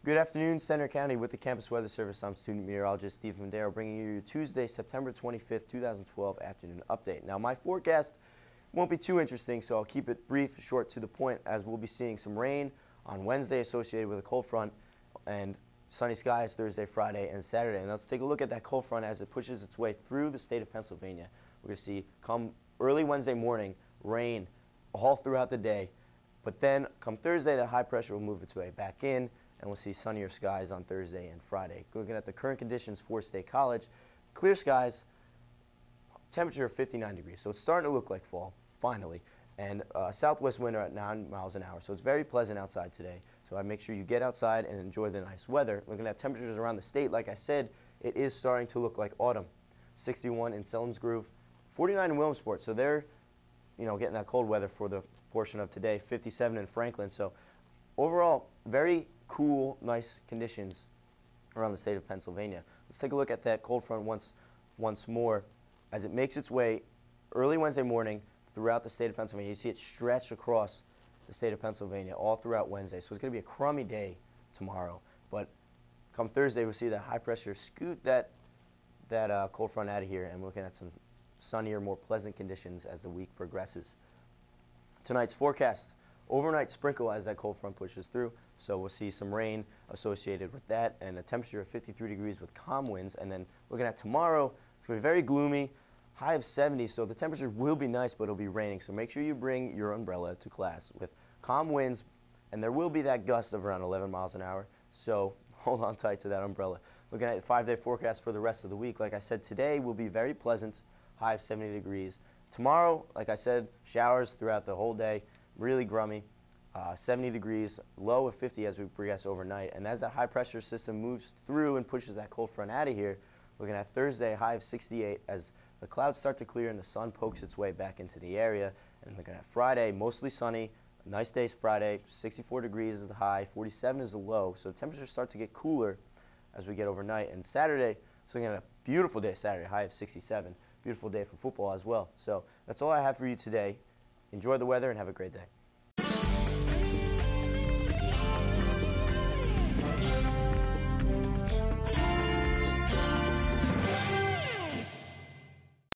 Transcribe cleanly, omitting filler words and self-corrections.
Good afternoon, Center County with the Campus Weather Service. I'm student meteorologist Steve Mondero, bringing you your Tuesday, September 25th, 2012 afternoon update. Now, my forecast won't be too interesting, so I'll keep it brief, short, to the point, as we'll be seeing some rain on Wednesday associated with a cold front and sunny skies Thursday, Friday, and Saturday. And let's take a look at that cold front as it pushes its way through the state of Pennsylvania. We're going to see come early Wednesday morning rain all throughout the day, but then come Thursday, the high pressure will move its way back in, and we'll see sunnier skies on Thursday and Friday. Looking at the current conditions for State College, clear skies, temperature of 59 degrees. So it's starting to look like fall, finally. And southwest wind at 9 miles an hour. So it's very pleasant outside today. So I make sure you get outside and enjoy the nice weather. Looking at temperatures around the state, like I said, it is starting to look like autumn. 61 in Selinsgrove, 49 in Williamsport. So they're, getting that cold weather for the portion of today. 57 in Franklin. So overall, very cool, nice conditions around the state of Pennsylvania. Let's take a look at that cold front once more as it makes its way early Wednesday morning throughout the state of Pennsylvania. You see it stretch across the state of Pennsylvania all throughout Wednesday. So it's going to be a crummy day tomorrow. But come Thursday, we'll see that high pressure scoot that cold front out of here, and we're looking at some sunnier, more pleasant conditions as the week progresses. Tonight's forecast. Overnight sprinkle as that cold front pushes through, so we'll see some rain associated with that and a temperature of 53 degrees with calm winds. And then looking at tomorrow, it's going to be very gloomy, high of 70, so the temperature will be nice, but it'll be raining. So make sure you bring your umbrella to class with calm winds, and there will be that gust of around 11 miles an hour, so hold on tight to that umbrella. Looking at the 5-day forecast for the rest of the week, like I said, today will be very pleasant, high of 70 degrees. Tomorrow, like I said, showers throughout the whole day. Really grummy, 70 degrees, low of 50 as we progress overnight. And as that high pressure system moves through and pushes that cold front out of here, looking at Thursday, high of 68 as the clouds start to clear and the sun pokes its way back into the area. And looking at Friday, mostly sunny, a nice day Friday, 64 degrees is the high, 47 is the low. So the temperatures start to get cooler as we get overnight. And Saturday, so looking at a beautiful day Saturday, high of 67. Beautiful day for football as well. So that's all I have for you today. Enjoy the weather and have a great day.